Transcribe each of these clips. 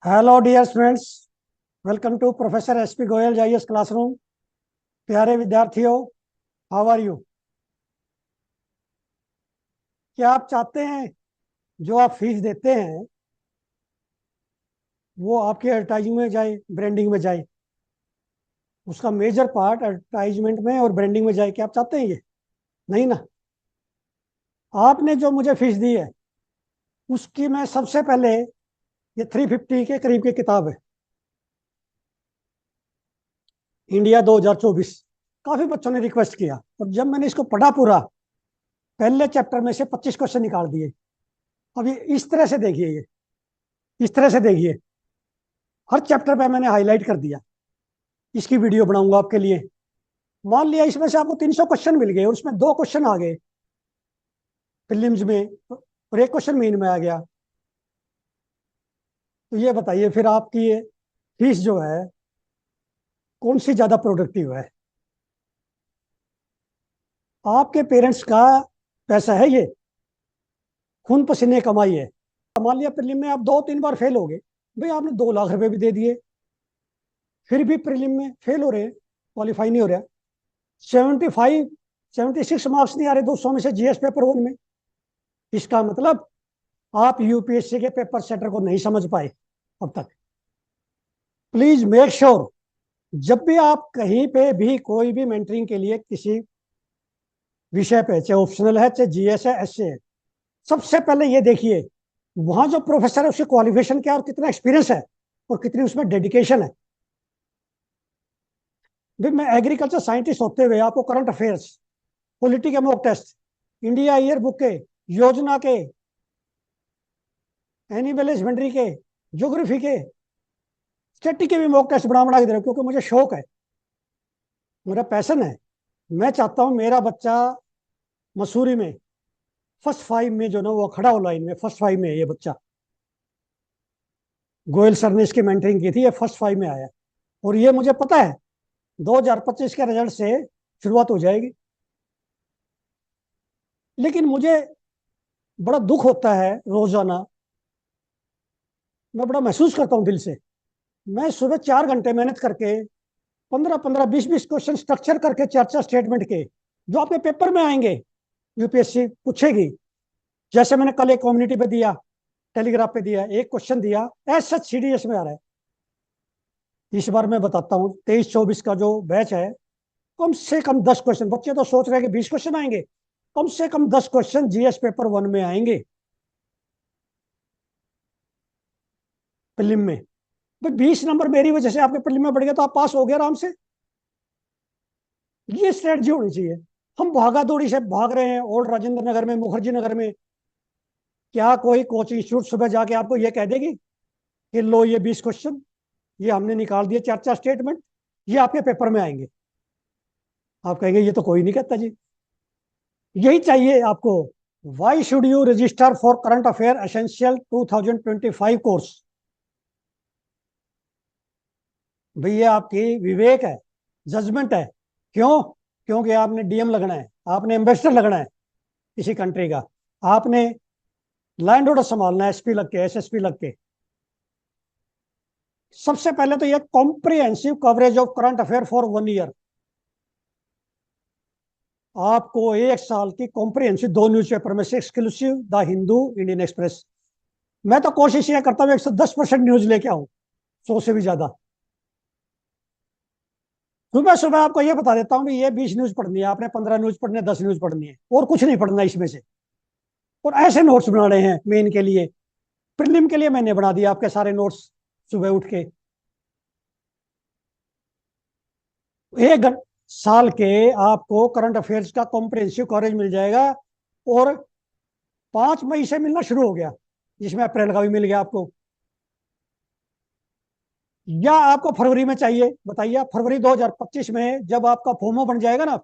Hello dear students, welcome to professor S P Goyal जाइएस classroom. प्यारे विद्यार्थियों, हाउ आर यू? क्या आप चाहते हैं जो आप फीस देते हैं वो आपके एडवर्टाइजिंग में जाए, ब्रांडिंग में जाए? उसका मेजर पार्ट एडवर्टाइजमेंट में और ब्रांडिंग में जाए, क्या आप चाहते हैं? ये नहीं ना। आपने जो मुझे फीस दी है उसकी मैं सबसे पहले, ये 350 के करीब की किताब है, इंडिया 2024। काफी बच्चों ने रिक्वेस्ट किया और जब मैंने इसको पढ़ा पूरा, पहले चैप्टर में से 25 क्वेश्चन निकाल दिए। अब ये इस तरह से देखिए, ये इस तरह से देखिए, हर चैप्टर पे मैंने हाईलाइट कर दिया। इसकी वीडियो बनाऊंगा आपके लिए। मान लिया इसमें से आपको 300 क्वेश्चन मिल गए और उसमें 2 क्वेश्चन आ गए प्रीलिम्स में और 1 क्वेश्चन मेन में आ गया, तो ये बताइए फिर आपकी ये फीस जो है कौन सी ज्यादा प्रोडक्टिव है? आपके पेरेंट्स का पैसा है ये, खून पसीने कमाई है। मान लिया प्रीलिम में आप 2-3 बार फेल हो गए, भाई आपने 2 लाख रुपए भी दे दिए, फिर भी प्रीलिम में फेल हो रहे हैं, क्वालिफाई नहीं हो रहा। 75 76 मार्क्स नहीं आ रहे 200 में से जीएस पेपर 1 में। इसका मतलब आप यूपीएससी के पेपर सेटर को नहीं समझ पाए अब तक। प्लीज मेक श्योर, जब भी आप कहीं पे भी कोई भी मेंटरिंग के लिए किसी विषय पे, चाहे ऑप्शनल है चाहे जीएस है एसए है, सबसे पहले ये देखिए वहां जो प्रोफेसर है उसकी क्वालिफिकेशन क्या है और कितना एक्सपीरियंस है और कितनी उसमें डेडिकेशन है। भाई मैं एग्रीकल्चर साइंटिस्ट होते हुए आपको करंट अफेयर्स, पॉलिटी के mock test, India year book के, योजना के, एनिमल हस्बेंड्री के, ज्योग्राफी के, स्टैटिक के भी मॉक टेस्ट बना बना के दे रहा हूं क्योंकि मुझे शौक है, मेरा पैशन है। मैं चाहता हूं मेरा बच्चा मसूरी में फर्स्ट 5 में जो ना वो खड़ा हो लाइन में, फर्स्ट 5 में है ये बच्चा। गोयल सर ने इसकी मेंटरिंग की थी, ये फर्स्ट 5 में आया और ये मुझे पता है 2025 के रिजल्ट से शुरुआत हो जाएगी। लेकिन मुझे बड़ा दुख होता है रोजाना, मैं बड़ा महसूस करता हूं दिल से। मैं सुबह 4 घंटे मेहनत करके 15-15 20-20 क्वेश्चन स्ट्रक्चर करके चर्चा स्टेटमेंट के जो आपके पेपर में आएंगे, यूपीएससी पूछेगी। जैसे मैंने कल एक कम्युनिटी पे दिया, टेलीग्राफ पे दिया, एक क्वेश्चन दिया, एस सच सीडीएस में आ रहा है। इस बार मैं बताता हूँ 23-24 का जो बैच है, कम से कम 10 क्वेश्चन, बच्चे तो सोच रहे हैं कि 20 क्वेश्चन आएंगे, कम से कम 10 क्वेश्चन जीएस पेपर 1 में आएंगे प्रीलिम में। भाई 20 नंबर मेरी वजह से आपके प्रीलिम में बढ़ गया तो आप पास हो गए आराम से। ये स्ट्रेटजी होनी चाहिए। हम भागा दौड़ी से भाग रहे हैं ओल्ड राजेंद्र नगर में, मुखर्जी नगर में। क्या कोई कोचिंग इंस्टीट्यूट सुबह जाके आपको ये कह देगी कि लो ये 20 क्वेश्चन ये हमने निकाल दिए चर्चा स्टेटमेंट, ये आपके पेपर में आएंगे? आप कहेंगे ये तो कोई नहीं कहता जी। यही चाहिए आपको। Why should you register for current affair essential 2025 course? भैया आपकी विवेक है, जजमेंट है। क्यों? क्योंकि आपने डीएम लगना है, आपने एम्बेसडर लगना है किसी कंट्री का, आपने लैंड ऑर्डर संभालना है, एसपी लग के, एसएसपी लग के। सबसे पहले तो ये comprehensive coverage of current affair for 1 year. आपको 1 साल की कॉम्प्रिहेंसिव 2 न्यूज़पेपर में से exclusive the Hindu, Indian express. मैं तो कोशिश ये करता हूँ 110% न्यूज लेके आऊं, 100 से भी ज्यादा। सुबह सुबह आपको ये बता देता हूँ कि ये 20 न्यूज पढ़नी है आपने, 15 न्यूज पढ़नी है, 10 न्यूज पढ़नी है और कुछ नहीं पढ़ना इसमें से। और ऐसे नोट्स बना रहे हैं मेन के लिए, प्रीलिम के लिए मैंने बना दिया आपके सारे नोट्स सुबह उठ के। 1 साल के आपको करंट अफेयर्स का कॉम्प्रिहेंसिव कवरेज मिल जाएगा और 5 मई से मिलना शुरू हो गया, जिसमें अप्रैल का भी मिल गया आपको। या आपको फरवरी में चाहिए? बताइए आप, फरवरी 2025 में जब आपका फोमो बन जाएगा ना,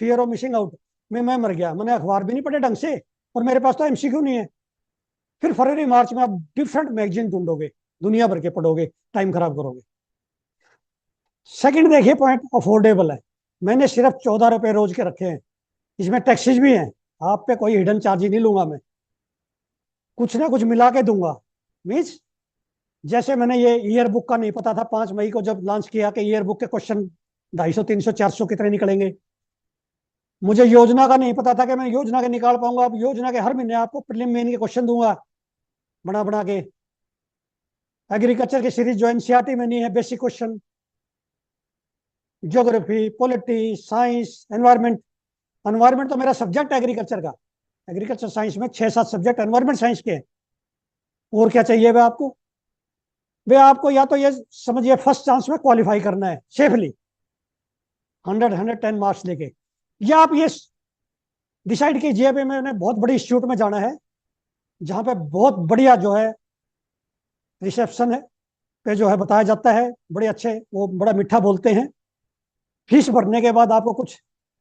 फियर ऑफ मिसिंग आउट में, मैं मर गया, मैंने अखबार भी नहीं पढ़े ढंग से और मेरे पास तो एमसीक्यू नहीं है। फिर फरवरी मार्च में आप डिफरेंट मैगजीन ढूंढोगे, दुनिया भर के पढ़ोगे, टाइम खराब करोगे। सेकंड देखिए पॉइंट, अफोर्डेबल है। मैंने सिर्फ 14 रुपए रोज के रखे हैं, इसमें टैक्सेस भी हैं। आप पे कोई हिडन चार्ज ही नहीं लूंगा मैं, कुछ ना कुछ मिला के दूंगा। मीन्स जैसे मैंने ये ईयर बुक का नहीं पता था 5 मई को जब लॉन्च किया कि ईयर बुक के क्वेश्चन 250, 300, 400 कितने निकलेंगे। मुझे योजना का नहीं पता था कि मैं योजना के निकाल पाऊंगा। अब योजना के हर महीने आपको प्रीलिम मेन के क्वेश्चन दूंगा बना बना के। एग्रीकल्चर की सीरीज जो एनसीईआरटी में नहीं है, basic question, geography, polity, science, environment. Environment तो मेरा सब्जेक्ट है एग्रीकल्चर का। एग्रीकल्चर साइंस में 6-7 सब्जेक्ट एनवायरमेंट साइंस के हैं। और क्या चाहिए भाई आपको? भाई आपको या तो ये समझिए फर्स्ट चांस में क्वालिफाई करना है सेफली, 110 मार्क्स लेके, या आप ये डिसाइड कीजिए भाई मैंने बहुत बड़ी इंस्टीट्यूट में जाना है जहां पे बहुत बढ़िया जो है रिसेप्शन है पे जो है बताया जाता है, बड़े अच्छे, वो बड़ा मीठा बोलते हैं। फीस भरने के बाद आपको कुछ,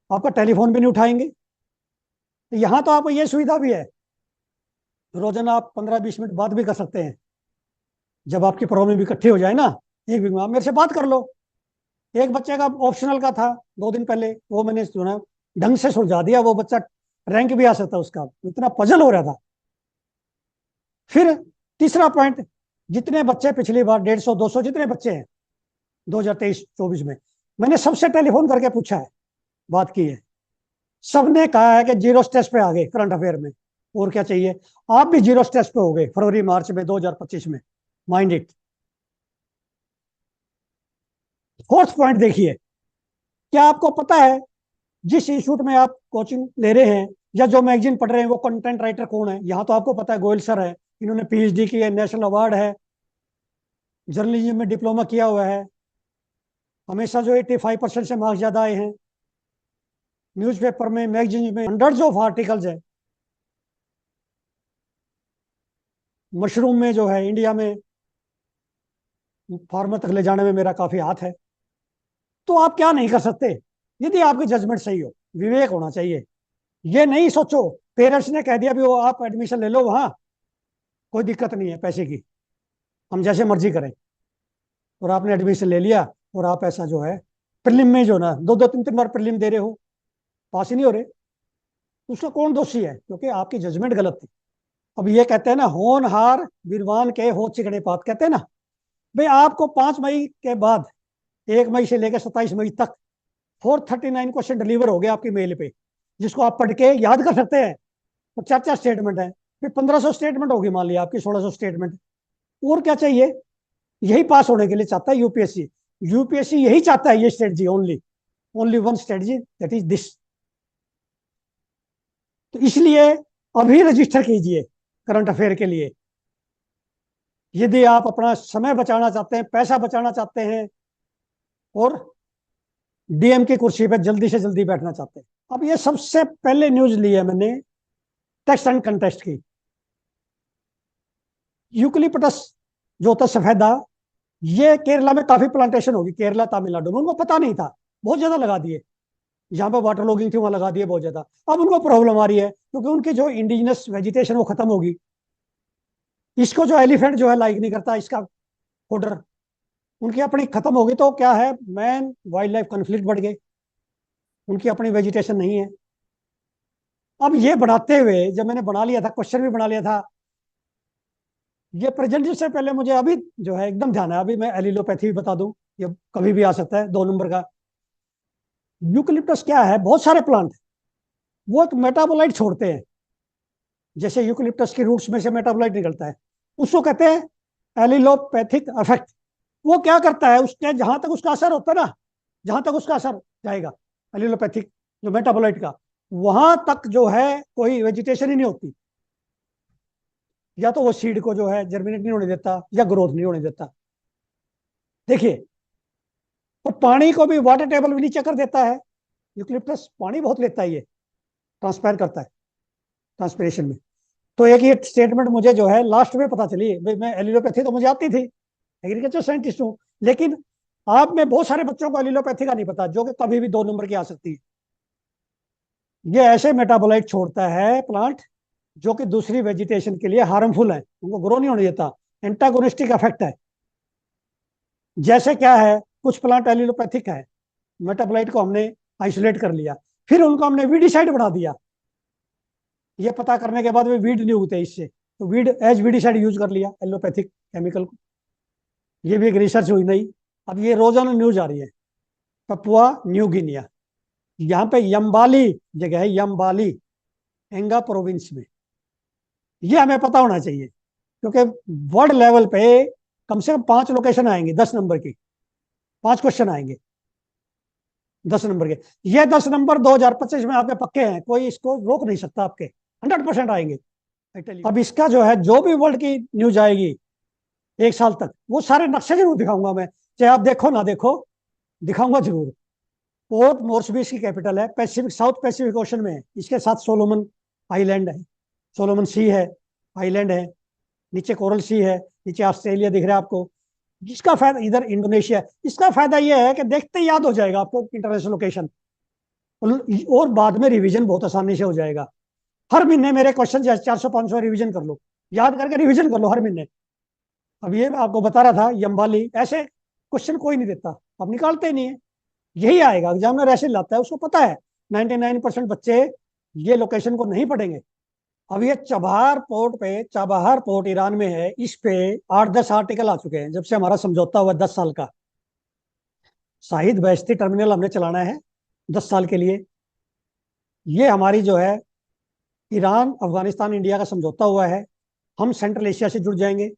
आपका टेलीफोन भी नहीं उठाएंगे। तो यहाँ तो आपको ये सुविधा भी है, रोजाना आप 15-20 मिनट बात भी कर सकते हैं। जब आपकी प्रॉब्लम भी इकट्ठी हो जाए ना, एक भी आप मेरे से बात कर लो। एक बच्चे का ऑप्शनल का था 2 दिन पहले, वो मैंने जो है ढंग से सुलझा दिया। वो बच्चा रैंक भी आ सकता उसका, इतना पजल हो रहा था। फिर तीसरा पॉइंट, जितने बच्चे पिछली बार 150-200 जितने बच्चे हैं 2023-24 में, मैंने सबसे टेलीफोन करके पूछा है, बात की है, सबने कहा है कि जीरो स्ट्रेस पे आ गए करंट अफेयर में। और क्या चाहिए? आप भी जीरो स्ट्रेस पे हो गए फरवरी मार्च में 2025 में, माइंड इट। फोर्थ पॉइंट देखिए, क्या आपको पता है जिस इंस्टीट्यूट में आप कोचिंग ले रहे हैं या जो मैगजीन पढ़ रहे हैं वो कंटेंट राइटर कौन है? यहाँ तो आपको पता है गोयल सर है, इन्होंने पीएचडी की है, नेशनल अवार्ड है, जर्नलिज्म में डिप्लोमा किया हुआ है, हमेशा जो 85% से मार्क्स ज्यादा आए हैं, न्यूज़पेपर में, मैगजीन में हंड्रेड्स ऑफ आर्टिकल्स है। मशरूम में जो है इंडिया में फार्मर तक ले जाने में मेरा काफी हाथ है। तो आप क्या नहीं कर सकते यदि आपकी जजमेंट सही हो, विवेक होना चाहिए। ये नहीं सोचो पेरेंट्स ने कह दिया भी वो आप एडमिशन ले लो वहां, कोई दिक्कत नहीं है पैसे की, हम जैसे मर्जी करें, और आपने एडमिशन ले लिया और आप ऐसा जो है प्रीलिम में जो ना 2-2, 3-3 बार प्रीलिम दे रहे हो, पास ही नहीं हो रहे, उसका कौन दोषी है? क्योंकि आपकी जजमेंट गलत थी। अब ये कहते हैं ना, होनहार विद्वान के हो चिकने पात, कहते हैं ना। भाई आपको 5 मई के बाद, 1 मई से लेकर 27 मई तक 439 क्वेश्चन डिलीवर हो गए आपकी मेल पे, जिसको आप पढ़ के याद कर सकते हैं। तो 4-4 स्टेटमेंट है, फिर 1500 स्टेटमेंट होगी मान लिया आपकी, 1600 स्टेटमेंट। और क्या चाहिए? यही पास होने के लिए चाहता है यूपीएससी। यूपीएससी यही चाहता है, ये strategy, only only one strategy, that is this. तो इसलिए अभी रजिस्टर कीजिए करंट अफेयर के लिए, यदि आप अपना समय बचाना चाहते हैं, पैसा बचाना चाहते हैं, और डीएम की कुर्सी पर जल्दी से जल्दी बैठना चाहते हैं। अब ये सबसे पहले न्यूज ली है मैंने टेक्स्ट एंड कंटेस्ट की। यूकलिप्टस जो होता है सफेदा, ये केरला में काफी प्लांटेशन होगी, केरला तमिलनाडु में, उनको पता नहीं था, बहुत ज्यादा लगा दिए। जहां पर वाटर लॉगिंग थी वहां लगा दिए बहुत ज्यादा। अब उनको प्रॉब्लम आ रही है क्योंकि उनकी जो इंडिजिनस वेजिटेशन वो खत्म होगी। इसको जो एलिफेंट जो है लाइक नहीं करता इसका फोडर, उनकी अपनी खत्म होगी। तो क्या है, मैन वाइल्ड लाइफ कन्फ्लिक्ट बढ़ गए, उनकी अपनी वेजिटेशन नहीं है। अब ये बनाते हुए जब मैंने बना लिया था, क्वेश्चन भी बना लिया था, ये प्रेजेंटेशन से पहले मुझे अभी जो है एकदम ध्यान है, अभी मैं एलिलोपैथी भी बता दूं, ये कभी भी आ सकता है 2 नंबर का। यूकलिप्टस क्या है, बहुत सारे प्लांट वो एक मेटाबोलाइट छोड़ते हैं, जैसे यूकलिप्टस की रूट्स में से मेटाबोलाइट निकलता है, उसको कहते हैं एलिलोपैथिक इफेक्ट। वो क्या करता है, उसके जहां तक उसका असर होता है ना, जहां तक उसका असर जाएगा एलिलोपैथिक जो मेटाबोलाइट का, वहां तक जो है कोई वेजिटेशन ही नहीं होती। या तो वो सीड को जो है जर्मिनेट नहीं होने देता या ग्रोथ नहीं होने देता। देखिए, और पानी को भी वाटर टेबल भी नीचे कर देता है। यूकलिप्टस पानी बहुत लेता है, ये ट्रांसपायर करता है ट्रांसपिरेशन में। तो एक ये स्टेटमेंट मुझे जो है लास्ट में पता चली। भाई मैं एलिलोपैथी तो मुझे आती थी, एग्रीकल्चर साइंटिस्ट हूँ, लेकिन आप में बहुत सारे बच्चों को एलिलोपैथी का नहीं पता, जो कि कभी भी 2 नंबर की आ सकती है। ये ऐसे मेटाबोलाइट छोड़ता है प्लांट जो कि दूसरी वेजिटेशन के लिए हार्मफुल है, उनको ग्रो नहीं होने देता, एंटागोनिस्टिक इफेक्ट है। जैसे क्या है, कुछ प्लांट एलिलोपैथिक है, मेटाबोलाइट को हमने आइसोलेट कर लिया, फिर उनको हमने वीडिसाइड बढ़ा दिया। ये पता करने के बाद वे वीड नहीं उगते इससे, तो वीड एज वीडिसाइड यूज कर लिया एलोपैथिक केमिकल को। ये भी एक रिसर्च हुई नहीं। अब ये रोजाना न्यूज आ रही है। पपुआ न्यू गिनिया, यहाँ पे यम्बाली जगह है, यम्बाली, एंगा प्रोविंस में। ये हमें पता होना चाहिए, क्योंकि वर्ल्ड लेवल पे कम से कम 5 लोकेशन आएंगी 10 नंबर की, 5 क्वेश्चन आएंगे 10 नंबर के। ये 10 नंबर 2025 में आपके पक्के हैं, कोई इसको रोक नहीं सकता, आपके 100% आएंगे। अब इसका जो है, जो भी वर्ल्ड की न्यूज आएगी 1 साल तक, वो सारे नक्शे जरूर दिखाऊंगा मैं, चाहे आप देखो ना देखो, दिखाऊंगा जरूर। पोर्ट मोर्सबी इसकी कैपिटल है, पैसिफिक, साउथ पैसिफिक ओशन में है। इसके साथ सोलोमन आइलैंड है, सोलोमन सी है, आइलैंड है। नीचे कोरल सी है, नीचे ऑस्ट्रेलिया दिख रहा है आपको। जिसका फायदा, इधर इंडोनेशिया है। इसका फायदा यह है कि देखते ही याद हो जाएगा आपको इंटरनेशनल लोकेशन, और बाद में रिवीजन बहुत आसानी से हो जाएगा। हर महीने मेरे क्वेश्चन 400-500 रिवीजन कर लो, याद करके रिवीजन कर लो हर महीने। अब ये मैं आपको बता रहा था, यम्बाली ऐसे क्वेश्चन कोई नहीं देता, अब निकालते ही नहीं है। यही आएगा, एग्जामिनर ऐसे लाता है, उसको पता है 99% बच्चे ये लोकेशन को नहीं पढ़ेंगे। अब ये चबाहार पोर्ट पे, चाबहार पोर्ट ईरान में है, इस पे 8-10 आर्टिकल आ चुके हैं जब से हमारा समझौता हुआ 10 साल का। शाहिद बहश्ती टर्मिनल हमने चलाना है 10 साल के लिए। ये हमारी जो है, ईरान अफगानिस्तान इंडिया का समझौता हुआ है, हम सेंट्रल एशिया से जुड़ जाएंगे,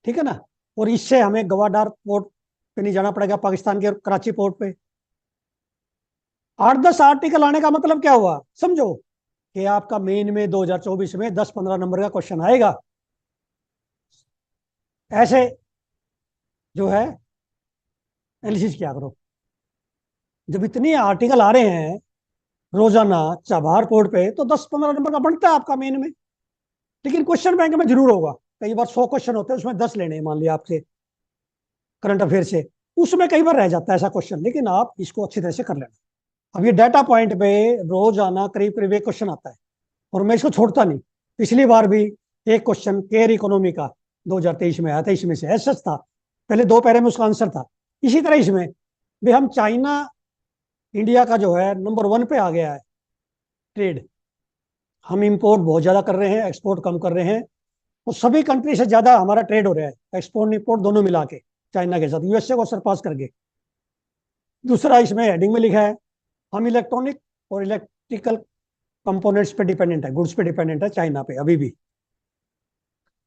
ठीक है ना। और इससे हमें गवाडार पोर्ट पे नहीं जाना पड़ेगा, पाकिस्तान के कराची पोर्ट पे। 8-10 आर्टिकल आने का मतलब क्या हुआ, समझो कि आपका मेन में 2024 में 10-15 नंबर का क्वेश्चन आएगा। ऐसे जो है एनालिसिस क्या करो, जब इतने आर्टिकल आ रहे हैं रोजाना चाबहार पोर्ट पे, तो 10-15 नंबर का बनता है आपका मेन में। लेकिन क्वेश्चन बैंक में जरूर होगा, कई बार 100 क्वेश्चन होते हैं, उसमें 10 लेने हैं मान लिया आपसे करंट अफेयर से, उसमें कई बार रह जाता है ऐसा क्वेश्चन, लेकिन आप इसको अच्छी तरह से कर लेना। अब ये डाटा पॉइंट पे रोजाना करीब करीब एक क्वेश्चन आता है, और मैं इसको छोड़ता नहीं। पिछली बार भी एक क्वेश्चन केयर इकोनॉमी का 2023 में आया था, इसमें से ऐसा था, पहले 2 पैरे में उसका आंसर था। इसी तरह इसमें भी हम, चाइना इंडिया का जो है नंबर 1 पे आ गया है ट्रेड। हम इंपोर्ट बहुत ज्यादा कर रहे हैं, एक्सपोर्ट कम कर रहे हैं, और सभी कंट्री से ज्यादा हमारा ट्रेड हो रहा है, एक्सपोर्ट इंपोर्ट दोनों मिला के, चाइना के साथ, यूएसए को सरपास करके। दूसरा इसमें हेडिंग में लिखा है, हम इलेक्ट्रॉनिक और इलेक्ट्रिकल कंपोनेंट्स पे डिपेंडेंट है, गुड्स पे डिपेंडेंट है चाइना पे अभी भी।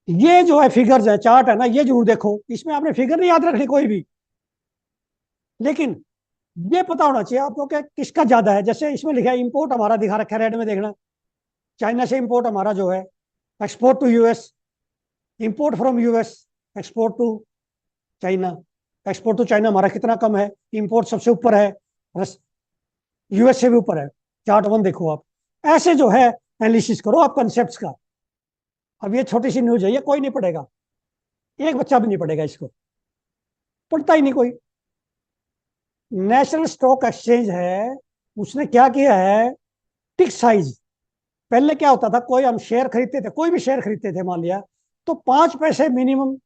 ये जो है फिगर्स है, चार्ट है ना, ये जरूर देखो, इसमें आपने फिगर नहीं याद रखनी कोई भी, लेकिन ये पता होना चाहिए आपको कि किसका ज्यादा है। जैसे इसमें लिखा है इंपोर्ट हमारा दिखा रखा है रेड में, देखना, चाइना से इंपोर्ट हमारा जो है, export to US, import from US, export to China. Export to China हमारा कितना कम है, इंपोर्ट सबसे ऊपर है, यूएस से भी ऊपर है। चार्ट 1 देखो आप, ऐसे जो है एनालिसिस करो आप कंसेप्ट का। अब ये छोटी सी न्यूज है, ये कोई नहीं पढ़ेगा, एक बच्चा भी नहीं पढ़ेगा इसको, पढ़ता ही नहीं कोई। नेशनल स्टॉक एक्सचेंज है, उसने क्या किया है, टिक साइज। पहले क्या होता था, कोई हम शेयर खरीदते थे, कोई भी शेयर खरीदते थे मान लिया, तो 5 पैसे मिनिमम,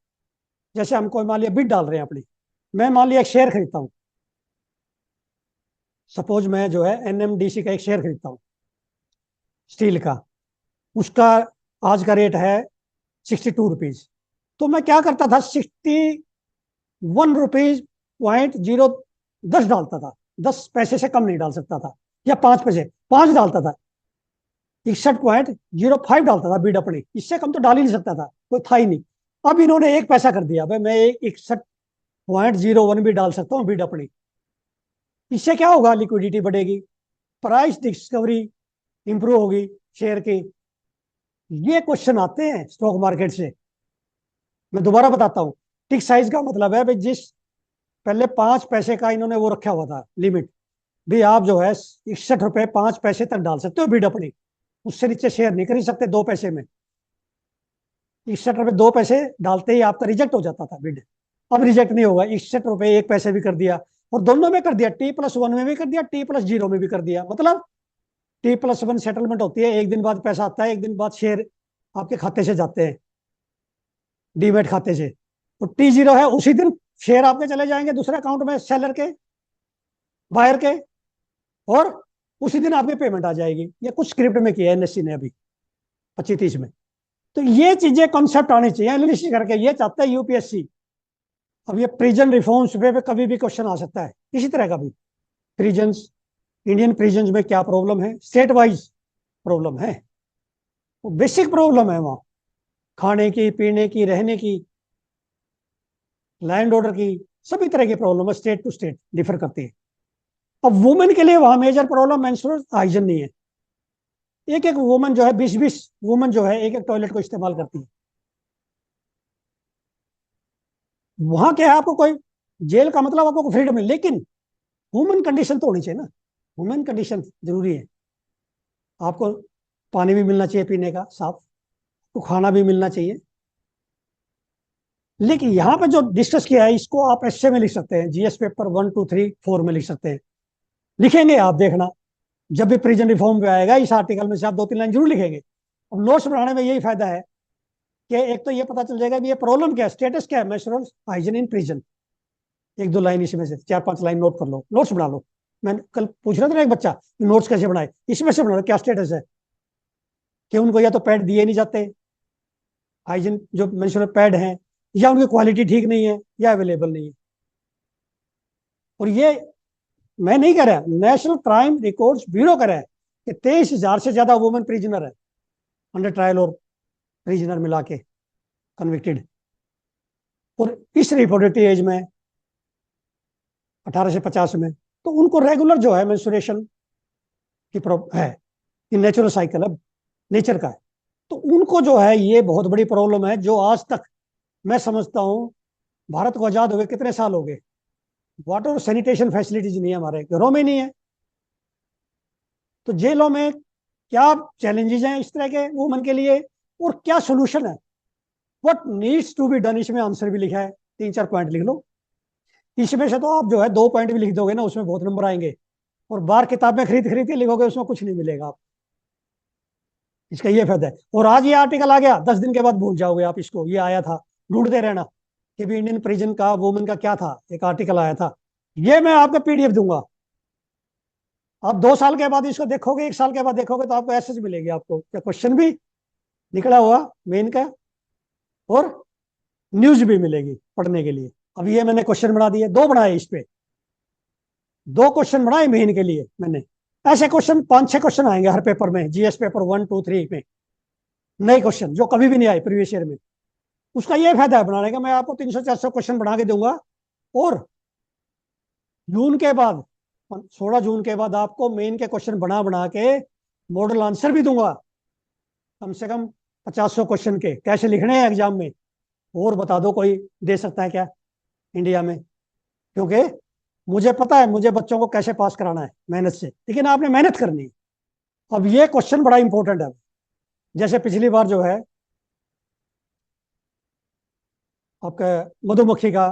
जैसे हम कोई मान लिया बिड डाल रहे हैं अपनी, मैं मान लिया एक शेयर खरीदता हूँ, सपोज मैं जो है एनएमडीसी का एक शेयर खरीदता हूँ स्टील का, उसका आज का रेट है 62 रुपीज। तो मैं क्या करता था, 61 रुपीज पॉइंट 10 डालता था, 10 पैसे से कम नहीं डाल सकता था, या 5 पैसे, 5 डालता था, 61.05 डालता था बीड अपनी, इससे कम तो डाल ही नहीं सकता था, कोई था ही नहीं। अब इन्होंने 1 पैसा कर दिया, भाई मैं 61.01 भी डाल सकता हूँ बीड अपनी। इससे क्या होगा, लिक्विडिटी बढ़ेगी, प्राइस डिस्कवरी इंप्रूव होगी शेयर की। ये क्वेश्चन आते हैं स्टॉक मार्केट से। मैं दोबारा बताता हूँ, टिक साइज का मतलब है भाई, जिस पहले 5 पैसे का इन्होंने वो रखा हुआ था लिमिट, भी आप जो है 61 रुपए 5 पैसे तक डाल सकते हो बीड अपनी, उससे नीचे शेयर नहीं खरीद सकते 2 पैसे में। 61 रुपए 2 पैसे डालते ही आपका रिजेक्ट हो जाता था बिड, अब रिजेक्ट नहीं होगा, 61 रुपए 1 पैसे भी कर दिया, और दोनों में कर दिया, T+1 में भी कर दिया, T+0 में भी कर दिया। मतलब T+1 सेटलमेंट होती है, एक दिन बाद पैसा आता है, एक दिन बाद शेयर आपके खाते से जाते हैं, डीमेट खाते से। तो T0 है, उसी दिन शेयर आपके चले जाएंगे दूसरे अकाउंट में, सेलर के, बायर के, और उसी दिन आपकी पेमेंट आ जाएगी। ये कुछ स्क्रिप्ट में किया है एनएससी ने अभी 25-30 में। तो ये चीजें कॉन्सेप्ट आनी चाहिए एनालिसिस करके, ये चाहता है यूपीएससी। अब ये प्रिजन रिफॉर्म्स पे कभी भी क्वेश्चन आ सकता है इसी तरह का भी। प्रिजन्स, इंडियन प्रिजन्स में क्या प्रॉब्लम है, स्टेट वाइज प्रॉब्लम है, वो बेसिक प्रॉब्लम है वहां, खाने की, पीने की, रहने की, लैंड ऑर्डर की, सभी तरह की प्रॉब्लम है, स्टेट टू स्टेट डिफर करती है। अब वुमेन के लिए वहां मेजर प्रॉब्लम मेंस्ट्रुअल हाइजीन नहीं है। एक एक वुमन जो है, 20-20 वुमन जो है एक एक टॉयलेट को इस्तेमाल करती है। वहां क्या है, आपको कोई जेल का मतलब आपको फ्रीडम है, लेकिन ह्यूमन कंडीशन तो होनी चाहिए ना। ह्यूमन कंडीशन जरूरी है। आपको पानी भी मिलना चाहिए पीने का साफ, तो खाना भी मिलना चाहिए। लेकिन यहाँ पे जो डिस्कस किया है इसको आप ऐसे में लिख सकते हैं, जीएस पेपर 1, 2, 3, 4 में लिख सकते हैं। लिखेंगे आप देखना, जब भी प्रिजन रिफॉर्म पे आएगा इस आर्टिकल में से आप 2-3 लाइन जरूर लिखेंगे। अब नोट्स बनाने में यही फायदा है कि एक तो ये पता चल जाएगा कि ये प्रॉब्लम क्या है, स्टेटस क्या है menstrual hygiene in prison. 1-2 line इसमें से, 4-5 लाइन नोट कर लो, नोट्स बना लो। मैं कल पूछ रहा था ना एक बच्चा, नोट्स कैसे बनाए, इसमें से बना लो क्या स्टेटस है, कि उनको या तो पैड दिए नहीं जाते, हाइजीन जो मेंस्ट्रुअल पैड हैं, या उनकी क्वालिटी ठीक नहीं है, या अवेलेबल नहीं है। और ये मैं नहीं कह रहा, नेशनल क्राइम रिकॉर्ड्स ब्यूरो कह रहा है कि 23,000 से ज्यादा वुमेन प्रिजनर है अंडर ट्रायल और प्रिजनर मिला के कन्विक्टेड। और इस रिप्रोडक्टिव एज में 18 से 50 में, तो उनको रेगुलर जो है मेंस्ट्रुएशन की है, ये नेचुरल साइकिल है, नेचर का है। तो उनको जो है ये बहुत बड़ी प्रॉब्लम है, जो आज तक मैं समझता हूँ, भारत को आजाद हो गए कितने साल हो गए, वाटर सैनिटेशन फैसिलिटीज नहीं है, हमारे घरों में नहीं है। तो जेलों में क्या चैलेंजेस हैं इस तरह के वुमन के लिए, और क्या सोल्यूशन है, what needs to be done, इसमें आंसर भी लिखा है। 3-4 पॉइंट लिख लो। इसमें से तो आप जो है 2 पॉइंट भी लिख दोगे ना, उसमें बहुत नंबर आएंगे। और बाहर किताबें खरीद खरीद के लिखोगे, उसमें कुछ नहीं मिलेगा आप। इसका ये फायदा है। और आज ये आर्टिकल आ गया, 10 दिन के बाद भूल जाओगे आप इसको, ये आया था, ढूंढते रहना कि भी इंडियन प्रिजन का वुमेन का क्या था, एक आर्टिकल आया था। ये मैं आपको पीडीएफ दूंगा, आप 2 साल के बाद इसको देखोगे, 1 साल के बाद देखोगे, तो आपको ऐसे मिलेगी, आपको क्या क्वेश्चन भी निकला हुआ मेन का, और न्यूज भी मिलेगी पढ़ने के लिए। अब ये मैंने क्वेश्चन बना दिए, 2 बनाए इस पे, 2 क्वेश्चन बनाए मेन के लिए मैंने। ऐसे क्वेश्चन 5-6 क्वेश्चन आएंगे हर पेपर में, जीएस पेपर 1, 2, 3 में, नए क्वेश्चन जो कभी भी नहीं आए प्रीवियस ईयर में। उसका ये फायदा है बनाने का, मैं आपको 300-400 क्वेश्चन बना के दूंगा। और जून के बाद, 16 जून के बाद आपको मेन के क्वेश्चन बना बना के मॉडल आंसर भी दूंगा, कम से कम 50-100 क्वेश्चन के, कैसे लिखने हैं एग्जाम में। और बता दो कोई दे सकता है क्या इंडिया में, क्योंकि मुझे पता है मुझे बच्चों को कैसे पास कराना है मेहनत से, लेकिन आपने मेहनत करनी है। अब ये क्वेश्चन बड़ा इंपॉर्टेंट है। जैसे पिछली बार जो है आपका मधुमक्खी का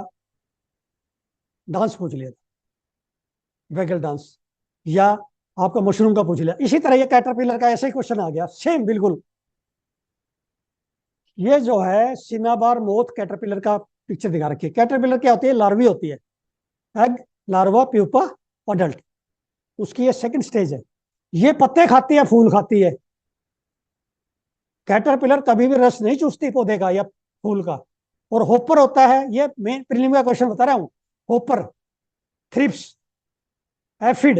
डांस पूछ लिया था, वैगल डांस, या आपका मशरूम का पूछ लिया, इसी तरह ये कैटरपिलर का ऐसा ही क्वेश्चन आ गया, सेम बिल्कुल। ये जो है सिनाबार मोथ कैटरपिलर का पिक्चर दिखा रखी है। कैटरपिलर क्या होती है, लार्वी होती है, एग, लार्वा, प्यूपा, अडल्ट, उसकी ये सेकंड स्टेज है। ये पत्ते खाती है, फूल खाती है। कैटरपिलर कभी भी रस नहीं चूसती पौधे का या फूल का। और होपर होता है, ये मेन प्रीलिम का क्वेश्चन बता रहा हूं, होपर, थ्रिप्स, एफिड,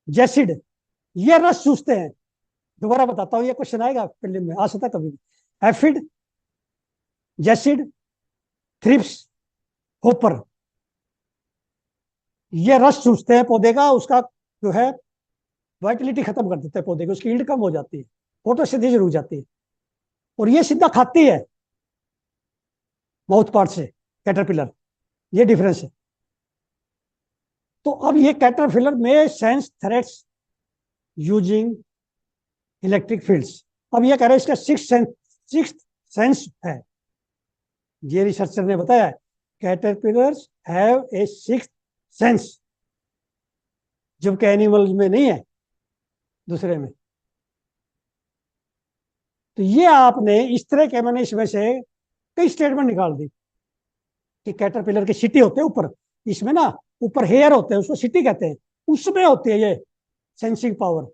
जेसिड, ये रस चूसते हैं। दोबारा बताता हूं, ये क्वेश्चन आएगा प्रीलिम में, आ सकता है कभी भी। एफिड, जेसिड, थ्रिप्स, होपर, ये रस चूसते हैं पौधे का, उसका जो है वाइटलिटी खत्म कर देते हैं पौधे की, उसकी ईल्ड कम हो जाती है, फोटोसिंथेसिस रुक जाती है। और ये सीधा खाती है माउथ पार्ट से कैटरपिलर, ये डिफरेंस है। तो अब ये कैटरपिलर में sense threats using electric fields. अब ये कह रहे हैं इसका सिक्स सेंस है, ये रिसर्चर ने बताया है, caterpillars have a six sense, जबकि एनिमल्स में नहीं है, दूसरे में। तो ये आपने इस तरह के, मैंने इसमें से कई स्टेटमेंट निकाल दी कि कैटरपिलर की सिटी होते हैं ऊपर, इसमें ना ऊपर हेयर होते हैं, उसको सिटी कहते हैं, उसमें होती है ये सेंसिंग पावर।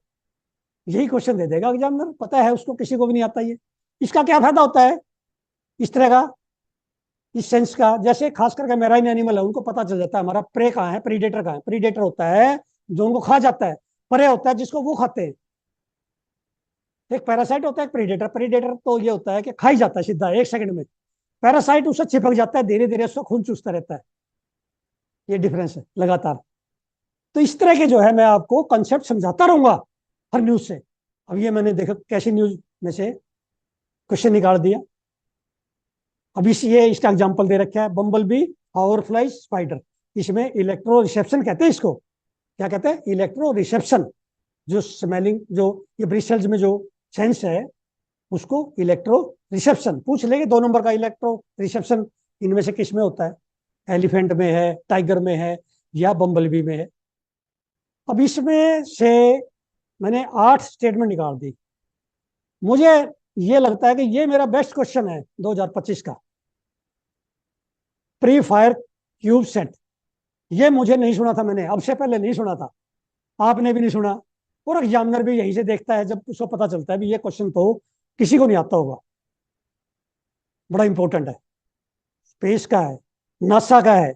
यही क्वेश्चन दे देगा एग्जामिनर, पता है उसको, किसी को भी नहीं आता ये। इसका क्या फायदा होता है इस तरह का, इस सेंस का, जैसे खास करके मैराइन एनिमल है, उनको पता चल जाता है हमारा प्रे कहाँ है, प्रीडेटर कहाँ है। प्रीडेटर होता है जो उनको खा जाता है, प्रे होता है जिसको वो खाते हैं। एक पैरासाइट होता है, एक प्रीडेटर। प्रीडेटर तो ये होता है कि खाई जाता है सीधा 1 सेकंड में, पैरासाइट उससे चिपक जाता है, धीरे धीरे उसका खून चूसता रहता है। ये डिफरेंस है लगातार। तो इस तरह के जो है मैं आपको कंसेप्ट समझाता रहूंगा हर न्यूज से। अब ये मैंने देखा कैसी न्यूज में से क्वेश्चन निकाल दिया। अब ये इसका एग्जांपल दे रखा है, बम्बल बी, हावर फ्लाई, स्पाइडर। इसमें इलेक्ट्रो रिसेप्शन कहते हैं इसको। क्या कहते हैं? Electro reception. जो स्मेलिंग, जो ये ब्रिसल्स में जो सेंस है, उसको इलेक्ट्रो रिसेप्शन पूछ लेंगे। 2 नंबर का इलेक्ट्रो रिसेप्शन इनमें से किस में होता है? एलिफेंट में है, टाइगर में है, या बम्बल बी में है। अब इसमें से मैंने 8 स्टेटमेंट निकाल दी। मुझे ये लगता है कि ये मेरा बेस्ट क्वेश्चन है 2025 का। प्री फायर क्यूब सेट, ये मुझे नहीं सुना था मैंने, अब से पहले नहीं सुना था, आपने भी नहीं सुना, और एग्जामिनर भी यहीं से देखता है जब उसको पता चलता है भी ये क्वेश्चन तो किसी को नहीं आता होगा। बड़ा इंपॉर्टेंट है, स्पेस का है, नासा का है।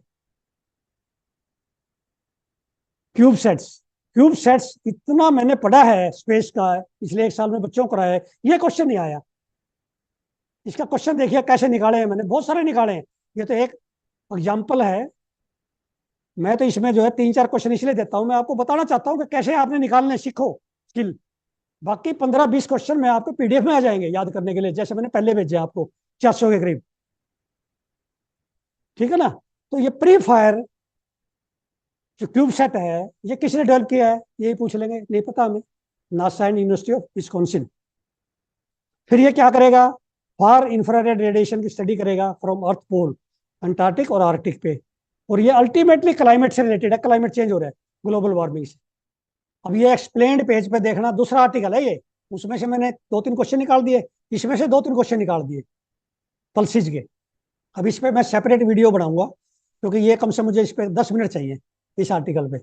क्यूब सेट्स, क्यूब सेट्स इतना मैंने पढ़ा है स्पेस का, पिछले 1 साल में बच्चों को कराया है, ये क्वेश्चन नहीं आया। इसका क्वेश्चन देखिए कैसे निकाले हैं मैंने, बहुत सारे निकाले हैं। ये तो एक एग्जाम्पल है। मैं तो इसमें जो है 3-4 क्वेश्चन इसलिए देता हूं, मैं आपको बताना चाहता हूं कि कैसे आपने निकालने सीखो स्किल। बाकी 15-20 क्वेश्चन में आपको पीडीएफ में आ जाएंगे याद करने के लिए, जैसे मैंने पहले भेजे आपको 400 के करीब। ठीक है ना? तो ये प्री फायर जो क्यूब सेट है, ये किसने डेवलप किया है? यही पूछ लेंगे, नहीं पता हमें। NASA and university of Wisconsin. फिर ये क्या करेगा? फार इंफ्रारेड रेडिएशन की स्टडी करेगा फ्रॉम अर्थ पोल, अंटार्कटिक और आर्कटिक पे। और ये अल्टीमेटली क्लाइमेट से रिलेटेड है, क्लाइमेट चेंज हो रहा है ग्लोबल वार्मिंग से। अब ये एक्सप्लेन्ड पेज पे देखना, दूसरा आर्टिकल है ये, उसमें से मैंने 2-3 क्वेश्चन निकाल दिए, इसमें से 2-3 क्वेश्चन निकाल दिए पल्सिस के। अब इस पे मैं सेपरेट वीडियो बनाऊंगा, क्योंकि ये कम से मुझे इस पे 10 मिनट चाहिए इस आर्टिकल पे।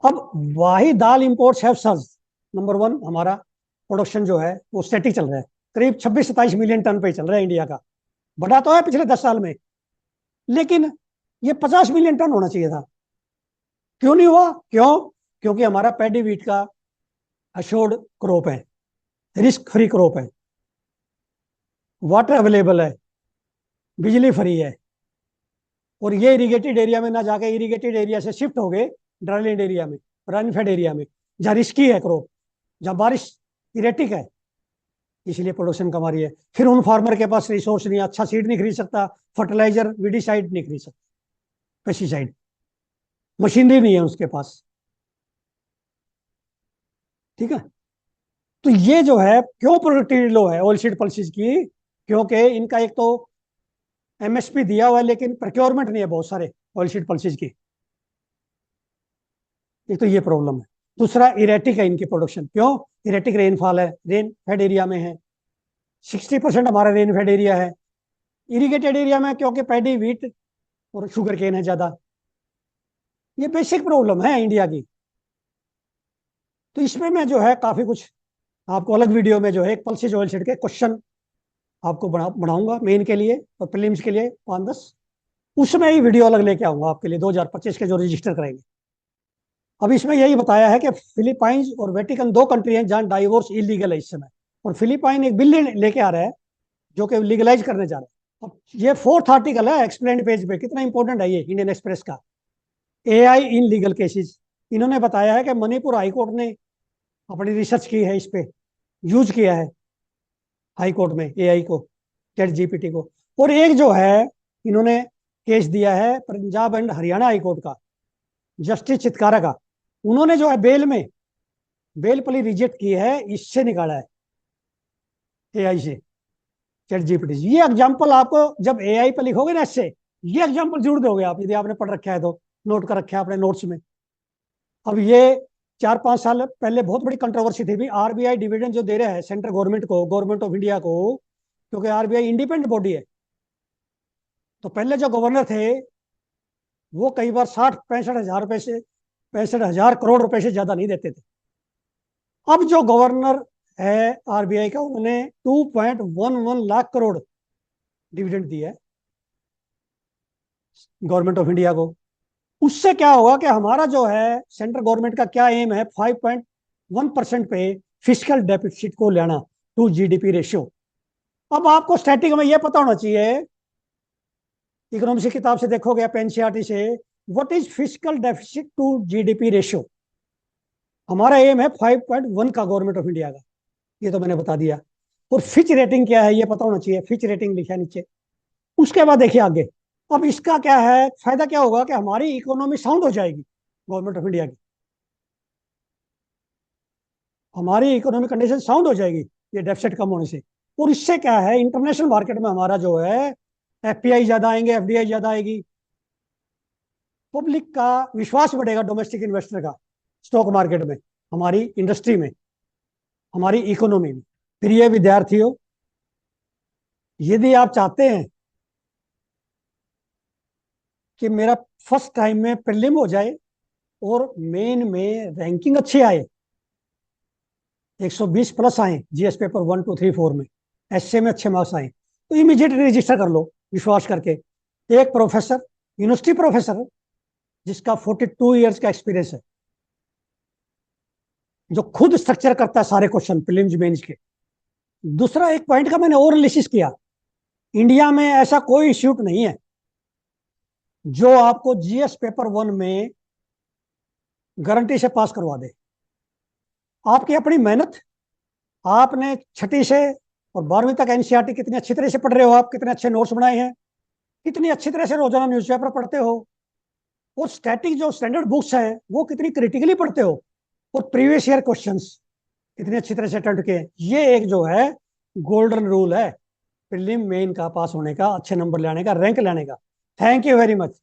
अब वाही दाल इंपोर्ट्स हैव सर्ज। नंबर 1 हमारा प्रोडक्शन जो है वो स्टैटिक चल रहा है, करीब 26-27 मिलियन टन पे चल रहा है इंडिया का। बढ़ा तो है पिछले 10 साल में, लेकिन ये 50 मिलियन टन होना चाहिए था। क्यों नहीं हुआ? क्यों? क्योंकि हमारा पैडी वीट का अश्योर्ड क्रॉप है, रिस्क फ्री क्रॉप है, वाटर अवेलेबल है, बिजली फ्री है। और ये इरीगेटेड एरिया में ना जाके इरीगेटेड एरिया से शिफ्ट हो गए ड्राईलैंड एरिया में, रेनफेड एरिया में, जहाँ रिस्की है क्रॉप, जहाँ बारिश इरेटिक है, इसलिए प्रोडक्शन कम आ रही है। फिर उन फार्मर के पास रिसोर्स नहीं है, अच्छा सीड नहीं खरीद सकता, फर्टिलाइजर वीडिसाइड नहीं खरीद सकता, पेस्टिसाइड, मशीनरी नहीं है उसके पास। ठीक है? तो ये जो है क्यों प्रोडक्टिविटी लो है ऑयल सीड पल्सिस की? क्योंकि इनका एक तो एमएसपी दिया हुआ है, लेकिन प्रोक्योरमेंट नहीं है बहुत सारे ऑयल सीड पल्सिस की। एक तो ये प्रॉब्लम है। दूसरा इरेटिक है इनकी प्रोडक्शन। क्यों? इरेटिक रेनफॉल है, रेन फेड एरिया में है, 60% हमारा रेन फेड एरिया है। इरिगेटेड एरिया में क्योंकि पैडी व्हीट और शुगर केन है ज्यादा। ये बेसिक प्रॉब्लम है इंडिया की। तो इसमें मैं जो है काफी कुछ आपको अलग वीडियो में जो है एक पल्सिस ऑयल सीड के क्वेश्चन आपको बनाऊंगा मेन के लिए और प्रीलिम्स के लिए 5-10, उसमें ही वीडियो अलग लेके आऊंगा आपके लिए 2025 के जो रजिस्टर करेंगे। अब इसमें यही बताया है कि फिलीपाइंस और वेटिकन 2 कंट्री हैं जहां डाइवोर्स इलीगल है इस समय। और फिलीपाइन एक बिल लेके आ रहा है जो कि लीगलाइज करने जा रहा है। अब ये 4th आर्टिकल है एक्सप्लेन्ड पेज पे, कितना इंपॉर्टेंट है ये इंडियन एक्सप्रेस का। एआई इन लीगल केसेस, इन्होंने बताया है कि मणिपुर हाईकोर्ट ने अपनी रिसर्च की है, इस पे यूज किया है हाई कोर्ट में एआई को, चैट जीपीटी को। और एक जो है इन्होंने केस दिया है Punjab and Haryana high court का, जस्टिस चितकारा का। उन्होंने जो है बेल प्ली रिजेक्ट की है, इससे निकाला है एआई से, चैट जीपीटी से। ये एग्जांपल आपको जब एआई पे लिखोगे ना इससे, ये एग्जांपल जरूर दोगे आप, यदि आपने पढ़ रखा है तो, नोट कर रखा है अपने नोट्स में। अब ये 4-5 साल पहले बहुत बड़ी कंट्रोवर्सी थी भी, आरबीआई डिविडेंड जो दे रहा है सेंट्रल गवर्नमेंट को, गवर्नमेंट ऑफ इंडिया को, क्योंकि आरबीआई इंडिपेंडेंट बॉडी है। तो पहले जो गवर्नर थे वो कई बार 60-65 हजार रुपए से 65,000 करोड़ रुपए से ज्यादा नहीं देते थे। अब जो गवर्नर है आरबीआई का, उन्होंने 2.11 लाख करोड़ डिविडेंड दिया है गवर्नमेंट ऑफ इंडिया को। उससे क्या होगा कि हमारा जो है सेंट्रल गवर्नमेंट का क्या एम है, 5.1% पे फिजिकल डेफिसिट को लेना टू जीडीपी रेशियो। अब आपको स्टैटिक में यह पता होना चाहिए, इकोनॉमिक्स की किताब से देखोगे, एनसीईआरटी से, what is physical deficit to GDP ratio. हमारा एम है 5.1 का गवर्नमेंट ऑफ इंडिया का, ये तो मैंने बता दिया। और फिच रेटिंग क्या है ये पता होना चाहिए, फिच रेटिंग लिखा है नीचे। उसके बाद देखिए आगे, अब इसका क्या है फायदा, क्या होगा कि हमारी इकोनॉमी साउंड हो जाएगी गवर्नमेंट ऑफ इंडिया की, हमारी इकोनॉमिक कंडीशन साउंड हो जाएगी ये डेफिसिट कम होने से। और इससे क्या है, इंटरनेशनल मार्केट में हमारा जो है एफपीआई ज्यादा आएंगे, एफडीआई ज्यादा आएगी, पब्लिक का विश्वास बढ़ेगा डोमेस्टिक इन्वेस्टर का स्टॉक मार्केट में, हमारी इंडस्ट्री में, हमारी इकोनॉमी में। फिर ये विद्यार्थियों, यदि आप चाहते हैं कि मेरा फर्स्ट टाइम में प्रीलिम हो जाए और मेन में रैंकिंग अच्छी आए, 120 प्लस आए जीएस पेपर 1 2 3 4 में, एसए में अच्छे मार्क्स आए, तो इमीडिएटली रजिस्टर कर लो विश्वास करके। एक प्रोफेसर, यूनिवर्सिटी प्रोफेसर, जिसका 42 ईयर्स का एक्सपीरियंस है, जो खुद स्ट्रक्चर करता है सारे क्वेश्चन प्रीलिम्स मेंस के। दूसरा एक पॉइंट का मैंने और एनालिसिस किया, इंडिया में ऐसा कोई इंस्टीट्यूट नहीं है जो आपको जीएस पेपर 1 में गारंटी से पास करवा दे। आपकी अपनी मेहनत, आपने छठी से और 12वीं तक एनसीईआरटी कितनी अच्छी तरह से पढ़ रहे हो, आप कितने अच्छे नोट्स बनाए हैं, कितनी अच्छी तरह से रोजाना न्यूज़पेपर पढ़ते हो, और स्टैटिक जो स्टैंडर्ड बुक्स है वो कितनी क्रिटिकली पढ़ते हो, और प्रीवियस ईयर क्वेश्चंस कितनी अच्छी तरह से अटेम्प्ट किए। ये एक जो है गोल्डन रूल है प्रीलिम मेन का पास होने का, अच्छे नंबर लाने का, रैंक लाने का। Thank you very much.